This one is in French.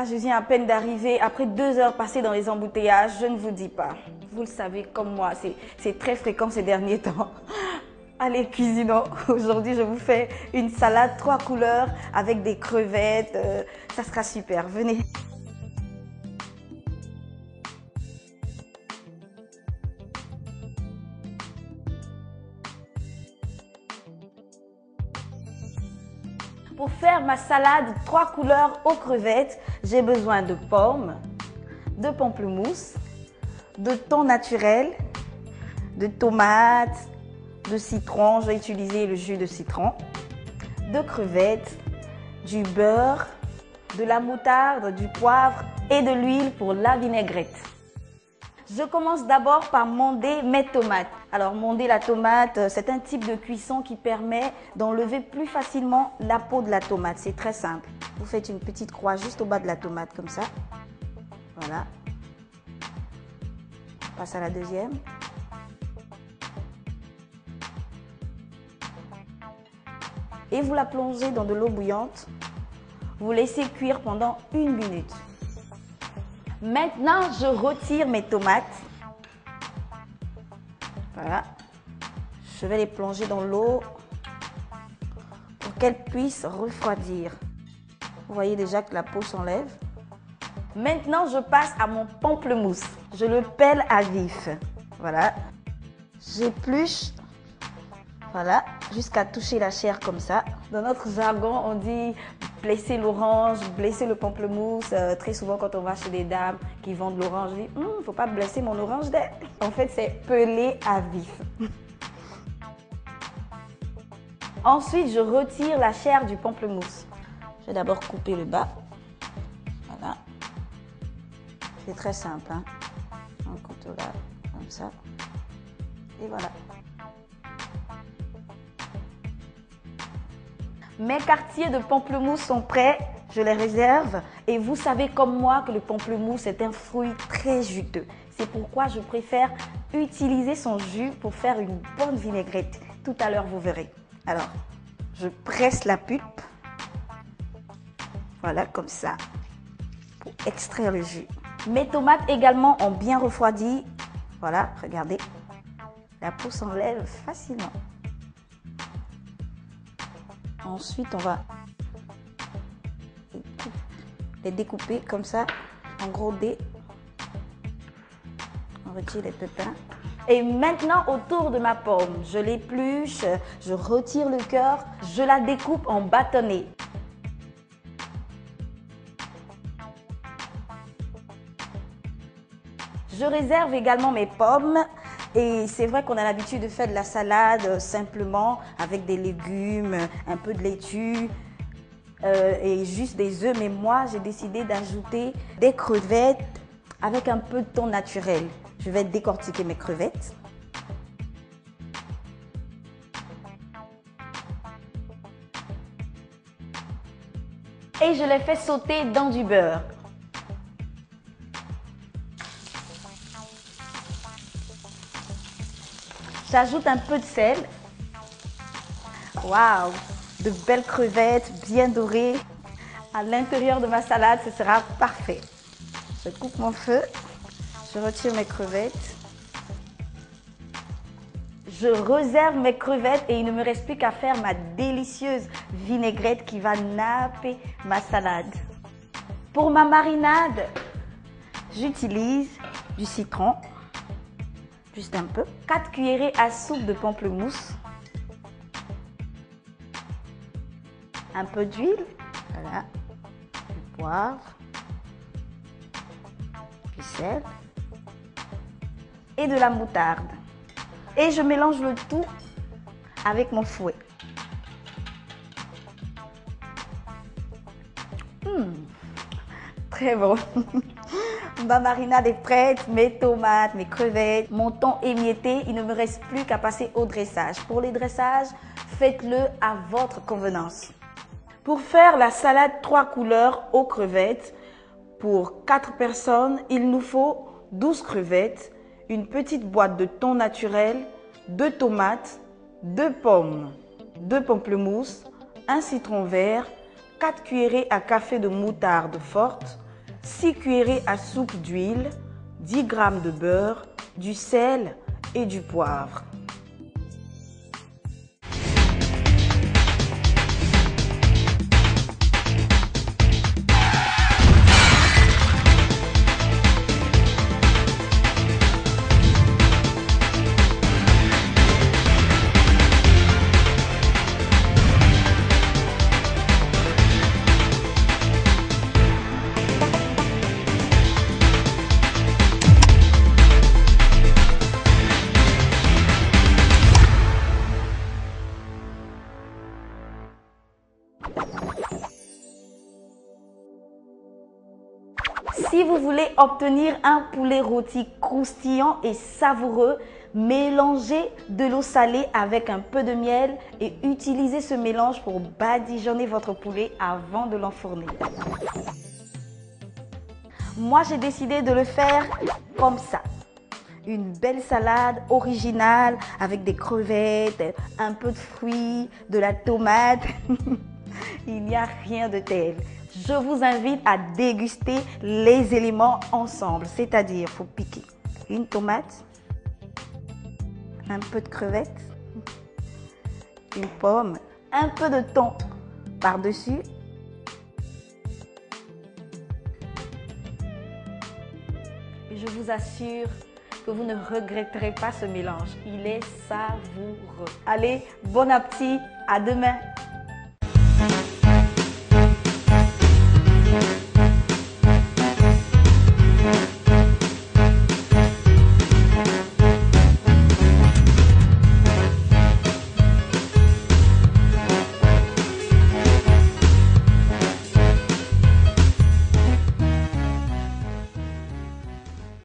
Là, je viens à peine d'arriver. Après 2 heures passées dans les embouteillages, je ne vous dis pas. Vous le savez comme moi, c'est très fréquent ces derniers temps. Allez, cuisinons. Aujourd'hui, je vous fais une salade 3 couleurs avec des crevettes. Ça sera super. Venez. Pour faire ma salade 3 couleurs aux crevettes, j'ai besoin de pommes, de pamplemousse, de thon naturel, de tomates, de citron, je vais utiliser le jus de citron, de crevettes, du beurre, de la moutarde, du poivre et de l'huile pour la vinaigrette. Je commence d'abord par monder mes tomates. Alors monder la tomate, c'est un type de cuisson qui permet d'enlever plus facilement la peau de la tomate. C'est très simple. Vous faites une petite croix juste au bas de la tomate comme ça. Voilà. On passe à la deuxième. Et vous la plongez dans de l'eau bouillante. Vous laissez cuire pendant 1 minute. Maintenant, je retire mes tomates. Voilà. Je vais les plonger dans l'eau pour qu'elles puissent refroidir. Vous voyez déjà que la peau s'enlève. Maintenant, je passe à mon pamplemousse. Je le pèle à vif. Voilà. J'épluche. Voilà, jusqu'à toucher la chair comme ça. Dans notre jargon, on dit blesser l'orange, blesser le pamplemousse. Très souvent, quand on va chez des dames qui vendent l'orange, on dit il ne faut pas blesser mon orange d'air. En fait, c'est peler à vif. Ensuite, je retire la chair du pamplemousse. Je vais d'abord couper le bas. Voilà. C'est très simple, hein. Un couteau là, comme ça. Et voilà. Mes quartiers de pamplemousse sont prêts, je les réserve. Et vous savez comme moi que le pamplemousse est un fruit très juteux. C'est pourquoi je préfère utiliser son jus pour faire une bonne vinaigrette. Tout à l'heure, vous verrez. Alors, je presse la pulpe. Voilà, comme ça, pour extraire le jus. Mes tomates également ont bien refroidi. Voilà, regardez. La peau s'enlève facilement. Ensuite, on va les découper comme ça, en gros dés. On retire les pépins. Et maintenant, autour de ma pomme, je l'épluche, je retire le cœur, je la découpe en bâtonnets. Je réserve également mes pommes. Et c'est vrai qu'on a l'habitude de faire de la salade simplement avec des légumes, un peu de laitue et juste des œufs. Mais moi, j'ai décidé d'ajouter des crevettes avec un peu de thon naturel. Je vais décortiquer mes crevettes. Et je les fais sauter dans du beurre. J'ajoute un peu de sel. Waouh! De belles crevettes bien dorées. À l'intérieur de ma salade, ce sera parfait. Je coupe mon feu. Je retire mes crevettes. Je réserve mes crevettes et il ne me reste plus qu'à faire ma délicieuse vinaigrette qui va napper ma salade. Pour ma marinade, j'utilise du citron. Juste un peu. 4 cuillerées à soupe de pamplemousse. Un peu d'huile. Voilà. Du poivre. Du sel. Et de la moutarde. Et je mélange le tout avec mon fouet. Très bon. Ma marinade est prête, mes tomates, mes crevettes, mon thon émietté. Il ne me reste plus qu'à passer au dressage. Pour les dressages, faites-le à votre convenance. Pour faire la salade 3 couleurs aux crevettes, pour 4 personnes, il nous faut 12 crevettes, une petite boîte de thon naturel, 2 tomates, 2 pommes, 2 pamplemousses, un citron vert, 4 cuillerées à café de moutarde forte, 6 cuillerées à soupe d'huile, 10 g de beurre, du sel et du poivre. Si vous voulez obtenir un poulet rôti croustillant et savoureux, mélangez de l'eau salée avec un peu de miel et utilisez ce mélange pour badigeonner votre poulet avant de l'enfourner. Moi, j'ai décidé de le faire comme ça. Une belle salade originale avec des crevettes, un peu de fruits, de la tomate. Il n'y a rien de tel. Je vous invite à déguster les éléments ensemble, c'est-à-dire il faut piquer une tomate, un peu de crevettes, une pomme, un peu de thon par-dessus, et je vous assure que vous ne regretterez pas ce mélange. Il est savoureux. Allez, bon appétit, à demain.